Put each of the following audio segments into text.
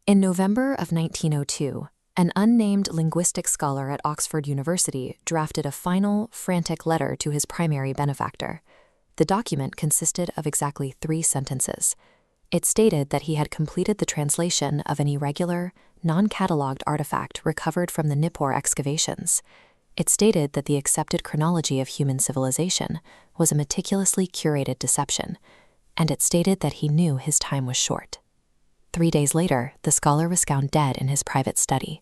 In November of 1902, an unnamed linguistic scholar at Oxford University drafted a final, frantic letter to his primary benefactor. The document consisted of exactly 3 sentences. It stated that he had completed the translation of an irregular, non-catalogued artifact recovered from the Nippur excavations. It stated that the accepted chronology of human civilization was a meticulously curated deception, and it stated that he knew his time was short. 3 days later, the scholar was found dead in his private study.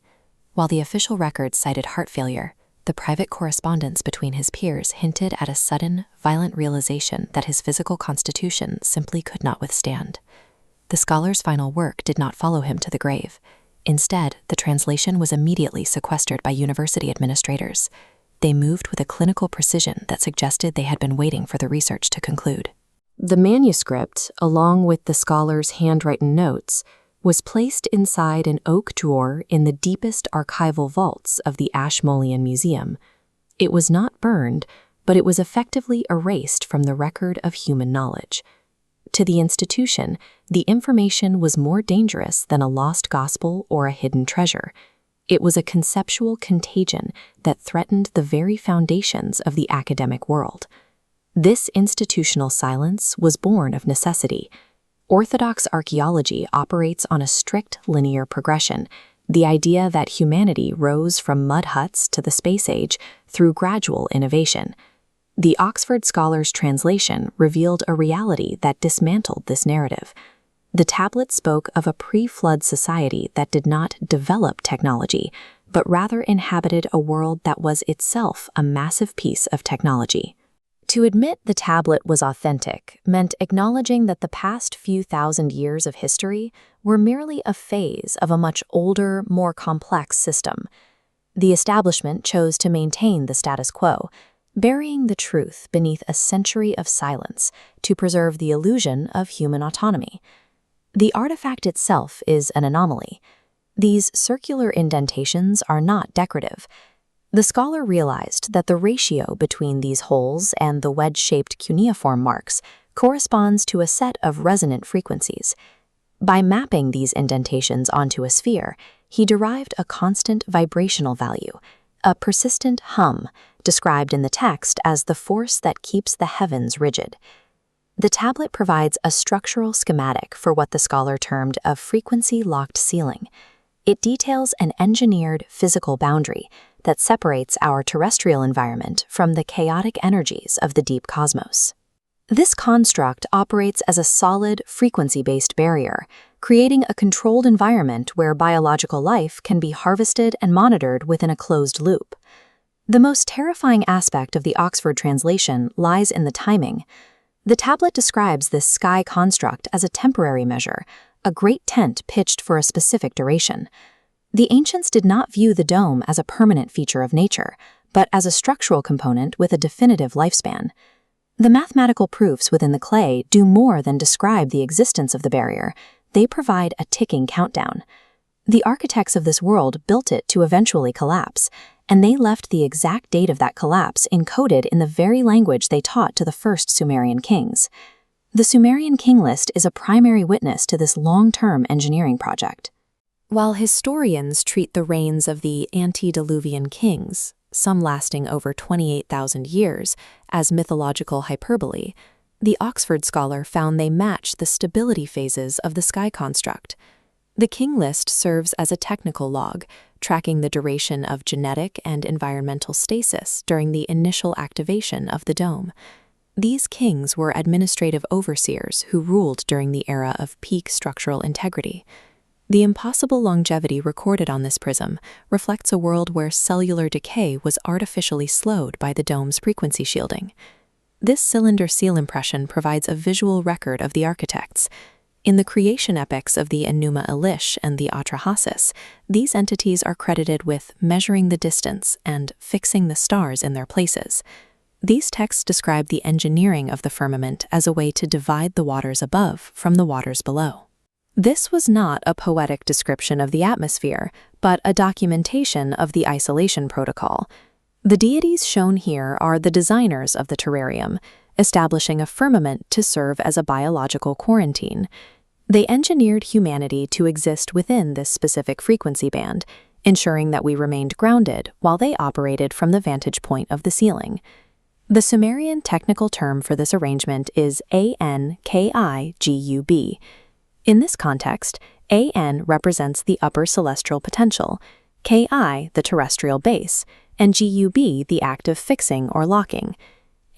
While the official records cited heart failure, the private correspondence between his peers hinted at a sudden, violent realization that his physical constitution simply could not withstand. The scholar's final work did not follow him to the grave. Instead, the translation was immediately sequestered by university administrators. They moved with a clinical precision that suggested they had been waiting for the research to conclude. The manuscript, along with the scholar's handwritten notes, was placed inside an oak drawer in the deepest archival vaults of the Ashmolean Museum. It was not burned, but it was effectively erased from the record of human knowledge. To the institution, the information was more dangerous than a lost gospel or a hidden treasure. It was a conceptual contagion that threatened the very foundations of the academic world. This institutional silence was born of necessity. Orthodox archaeology operates on a strict linear progression, the idea that humanity rose from mud huts to the space age through gradual innovation. The Oxford scholar's translation revealed a reality that dismantled this narrative. The tablet spoke of a pre-flood society that did not develop technology, but rather inhabited a world that was itself a massive piece of technology. To admit the tablet was authentic meant acknowledging that the past few thousand years of history were merely a phase of a much older, more complex system. The establishment chose to maintain the status quo, burying the truth beneath a century of silence to preserve the illusion of human autonomy. The artifact itself is an anomaly. These circular indentations are not decorative. The scholar realized that the ratio between these holes and the wedge-shaped cuneiform marks corresponds to a set of resonant frequencies. By mapping these indentations onto a sphere, he derived a constant vibrational value, a persistent hum, described in the text as the force that keeps the heavens rigid. The tablet provides a structural schematic for what the scholar termed a frequency-locked ceiling. It details an engineered physical boundary that separates our terrestrial environment from the chaotic energies of the deep cosmos. This construct operates as a solid, frequency-based barrier, creating a controlled environment where biological life can be harvested and monitored within a closed loop. The most terrifying aspect of the Oxford translation lies in the timing. The tablet describes this sky construct as a temporary measure, a great tent pitched for a specific duration. The ancients did not view the dome as a permanent feature of nature, but as a structural component with a definitive lifespan. The mathematical proofs within the clay do more than describe the existence of the barrier. They provide a ticking countdown. The architects of this world built it to eventually collapse, and they left the exact date of that collapse encoded in the very language they taught to the first Sumerian kings. The Sumerian king list is a primary witness to this long-term engineering project. While historians treat the reigns of the antediluvian kings, some lasting over 28,000 years, as mythological hyperbole, the Oxford scholar found they match the stability phases of the sky construct. The king list serves as a technical log, tracking the duration of genetic and environmental stasis during the initial activation of the dome. These kings were administrative overseers who ruled during the era of peak structural integrity. The impossible longevity recorded on this prism reflects a world where cellular decay was artificially slowed by the dome's frequency shielding. This cylinder seal impression provides a visual record of the architects. In the creation epics of the Enuma Elish and the Atrahasis, these entities are credited with measuring the distance and fixing the stars in their places. These texts describe the engineering of the firmament as a way to divide the waters above from the waters below. This was not a poetic description of the atmosphere, but a documentation of the isolation protocol. The deities shown here are the designers of the terrarium, establishing a firmament to serve as a biological quarantine. They engineered humanity to exist within this specific frequency band, ensuring that we remained grounded while they operated from the vantage point of the ceiling. The Sumerian technical term for this arrangement is Ankigub. In this context, An represents the upper celestial potential, Ki the terrestrial base, and Gub the act of fixing or locking.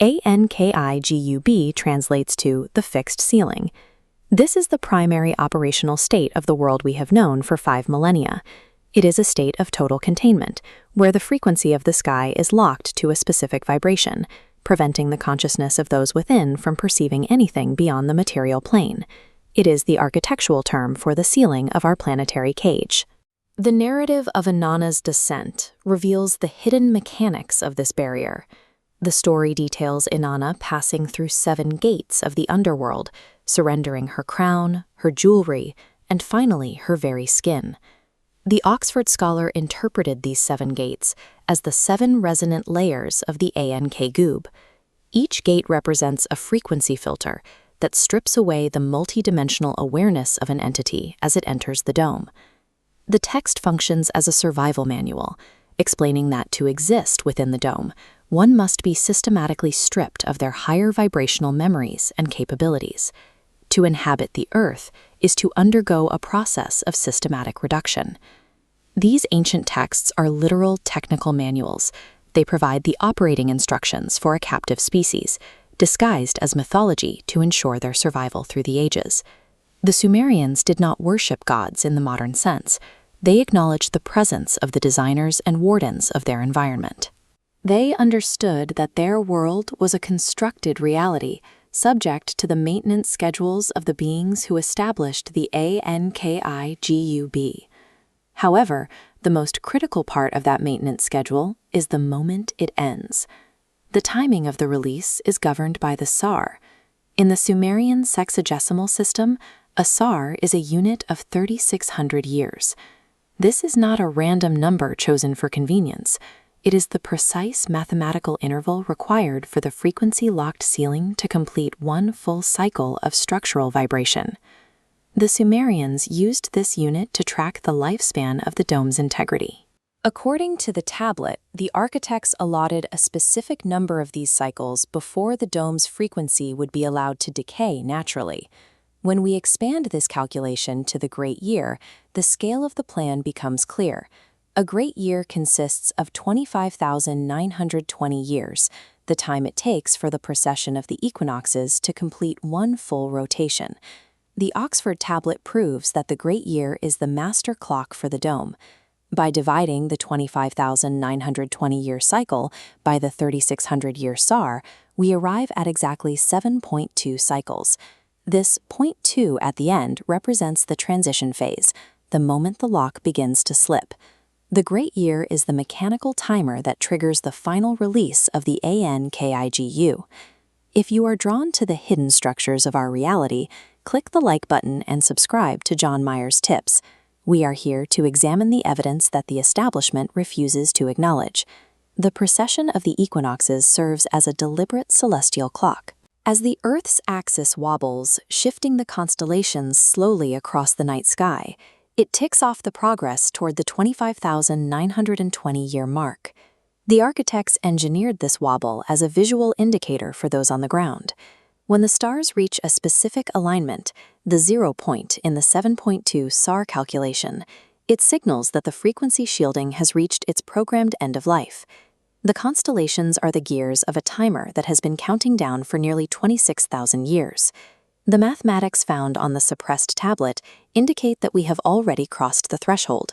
Ankigub translates to the fixed ceiling. This is the primary operational state of the world we have known for 5 millennia. It is a state of total containment, where the frequency of the sky is locked to a specific vibration, preventing the consciousness of those within from perceiving anything beyond the material plane. It is the architectural term for the ceiling of our planetary cage. The narrative of Inanna's descent reveals the hidden mechanics of this barrier. The story details Inanna passing through 7 gates of the underworld, surrendering her crown, her jewelry, and finally her very skin. The Oxford scholar interpreted these 7 gates as the 7 resonant layers of the Ankigub. Each gate represents a frequency filter that strips away the multidimensional awareness of an entity as it enters the dome. The text functions as a survival manual, explaining that to exist within the dome, one must be systematically stripped of their higher vibrational memories and capabilities. To inhabit the earth is to undergo a process of systematic reduction. These ancient texts are literal technical manuals. They provide the operating instructions for a captive species, disguised as mythology to ensure their survival through the ages. The Sumerians did not worship gods in the modern sense. They acknowledged the presence of the designers and wardens of their environment. They understood that their world was a constructed reality, subject to the maintenance schedules of the beings who established the Ankigub. However, the most critical part of that maintenance schedule is the moment it ends. The timing of the release is governed by the sar. In the Sumerian sexagesimal system, a sar is a unit of 3,600 years. This is not a random number chosen for convenience. It is the precise mathematical interval required for the frequency-locked ceiling to complete one full cycle of structural vibration. The Sumerians used this unit to track the lifespan of the dome's integrity. According to the tablet, the architects allotted a specific number of these cycles before the dome's frequency would be allowed to decay naturally. When we expand this calculation to the great year, the scale of the plan becomes clear. A great year consists of 25,920 years, the time it takes for the precession of the equinoxes to complete one full rotation. The Oxford Tablet proves that the great year is the master clock for the dome. By dividing the 25,920-year cycle by the 3,600-year SAR, we arrive at exactly 7.2 cycles. This 0.2 at the end represents the transition phase, the moment the lock begins to slip. The great year is the mechanical timer that triggers the final release of the Ankigu. If you are drawn to the hidden structures of our reality, click the like button and subscribe to John Meyer's Tips. We are here to examine the evidence that the establishment refuses to acknowledge. The precession of the equinoxes serves as a deliberate celestial clock. As the Earth's axis wobbles, shifting the constellations slowly across the night sky, it ticks off the progress toward the 25,920-year mark. The architects engineered this wobble as a visual indicator for those on the ground. When the stars reach a specific alignment, the 0 point in the 7.2 SAR calculation, it signals that the frequency shielding has reached its programmed end of life. The constellations are the gears of a timer that has been counting down for nearly 26,000 years. The mathematics found on the suppressed tablet indicate that we have already crossed the threshold.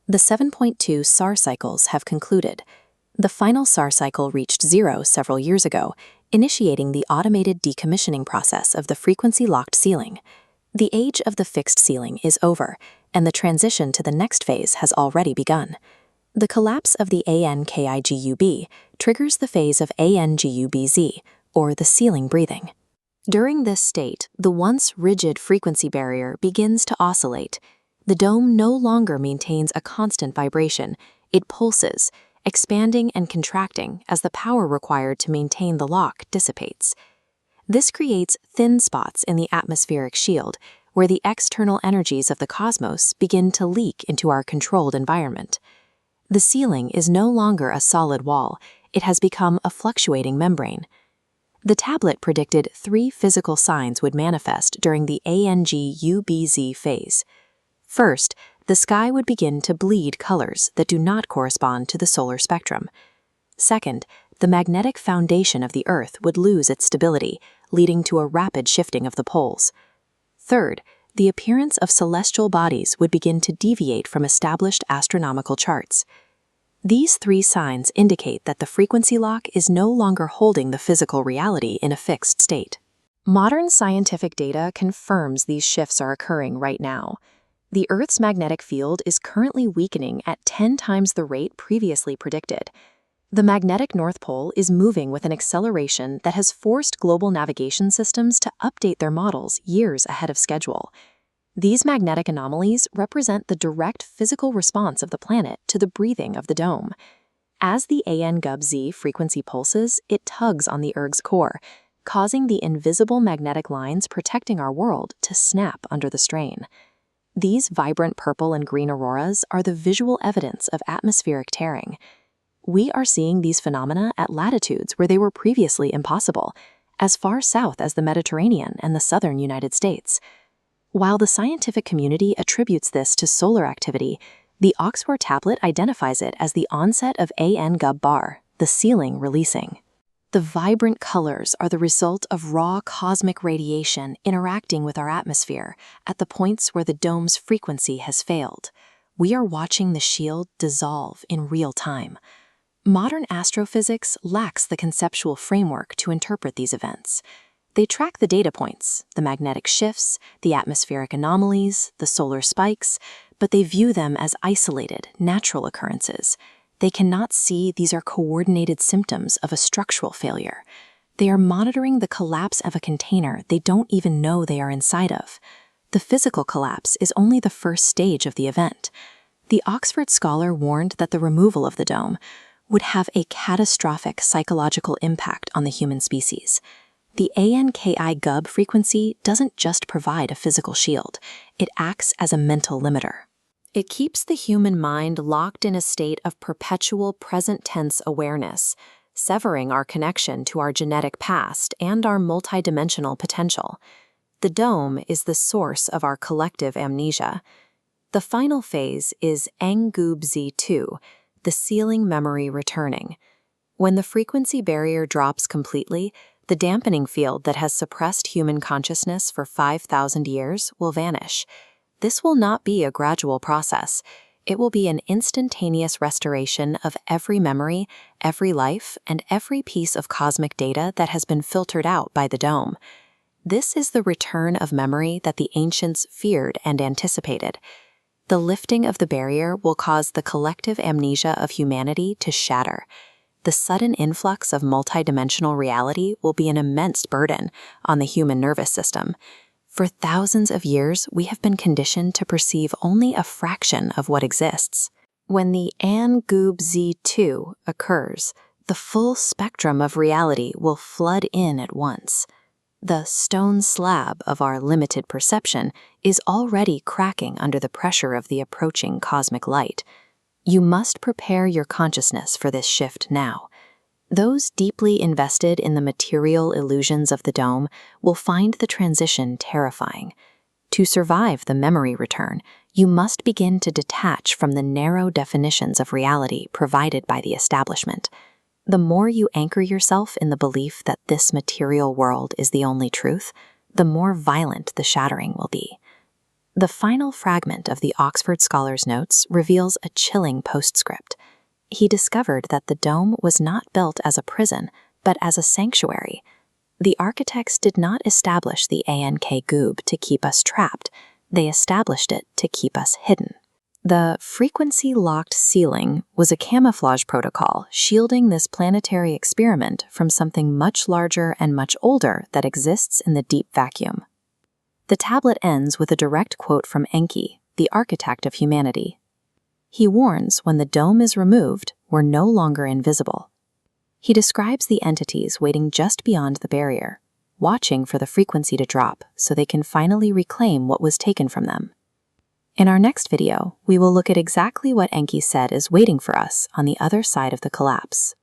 The 7.2 SAR cycles have concluded. The final SAR cycle reached 0 several years ago, initiating the automated decommissioning process of the frequency-locked ceiling. The age of the fixed ceiling is over, and the transition to the next phase has already begun. The collapse of the Ankigub triggers the phase of Angubz, or the ceiling breathing. During this state, the once rigid frequency barrier begins to oscillate. The dome no longer maintains a constant vibration. It pulses, expanding and contracting as the power required to maintain the lock dissipates. This creates thin spots in the atmospheric shield, where the external energies of the cosmos begin to leak into our controlled environment. The ceiling is no longer a solid wall, it has become a fluctuating membrane. The tablet predicted 3 physical signs would manifest during the ANG-UBZ phase. First, the sky would begin to bleed colors that do not correspond to the solar spectrum. Second, the magnetic foundation of the Earth would lose its stability, leading to a rapid shifting of the poles. Third, the appearance of celestial bodies would begin to deviate from established astronomical charts. These 3 signs indicate that the frequency lock is no longer holding the physical reality in a fixed state. Modern scientific data confirms these shifts are occurring right now. The Earth's magnetic field is currently weakening at 10 times the rate previously predicted. The magnetic North Pole is moving with an acceleration that has forced global navigation systems to update their models years ahead of schedule. These magnetic anomalies represent the direct physical response of the planet to the breathing of the dome. As the AN-GUB-Z frequency pulses, it tugs on the Earth's core, causing the invisible magnetic lines protecting our world to snap under the strain. These vibrant purple and green auroras are the visual evidence of atmospheric tearing. We are seeing these phenomena at latitudes where they were previously impossible, as far south as the Mediterranean and the southern United States. While the scientific community attributes this to solar activity, the Oxford Tablet identifies it as the onset of AN-GUB-bar, the ceiling releasing. The vibrant colors are the result of raw cosmic radiation interacting with our atmosphere at the points where the dome's frequency has failed. We are watching the shield dissolve in real time. Modern astrophysics lacks the conceptual framework to interpret these events. They track the data points, the magnetic shifts, the atmospheric anomalies, the solar spikes, but they view them as isolated, natural occurrences. They cannot see these are coordinated symptoms of a structural failure. They are monitoring the collapse of a container they don't even know they are inside of. The physical collapse is only the first stage of the event. The Oxford scholar warned that the removal of the dome would have a catastrophic psychological impact on the human species. The ANKI-GUB frequency doesn't just provide a physical shield, it acts as a mental limiter. It keeps the human mind locked in a state of perpetual present-tense awareness, severing our connection to our genetic past and our multidimensional potential. The dome is the source of our collective amnesia. The final phase is ANG-GUB-Z2, the ceiling memory returning. When the frequency barrier drops completely, the dampening field that has suppressed human consciousness for 5,000 years will vanish. This will not be a gradual process. It will be an instantaneous restoration of every memory, every life, and every piece of cosmic data that has been filtered out by the dome. This is the return of memory that the ancients feared and anticipated. The lifting of the barrier will cause the collective amnesia of humanity to shatter. The sudden influx of multidimensional reality will be an immense burden on the human nervous system. For thousands of years, we have been conditioned to perceive only a fraction of what exists. When the AN-GUB-Z2 occurs, the full spectrum of reality will flood in at once. The stone slab of our limited perception is already cracking under the pressure of the approaching cosmic light. You must prepare your consciousness for this shift now. Those deeply invested in the material illusions of the dome will find the transition terrifying. To survive the memory return, you must begin to detach from the narrow definitions of reality provided by the establishment. The more you anchor yourself in the belief that this material world is the only truth, the more violent the shattering will be. The final fragment of the Oxford scholar's notes reveals a chilling postscript. He discovered that the dome was not built as a prison, but as a sanctuary. The architects did not establish the ANK-GUB to keep us trapped. They established it to keep us hidden. The frequency-locked ceiling was a camouflage protocol shielding this planetary experiment from something much larger and much older that exists in the deep vacuum. The tablet ends with a direct quote from Enki, the architect of humanity. He warns when the dome is removed, we're no longer invisible. He describes the entities waiting just beyond the barrier. watching for the frequency to drop so they can finally reclaim what was taken from them. In our next video, we will look at exactly what Enki said is waiting for us on the other side of the collapse.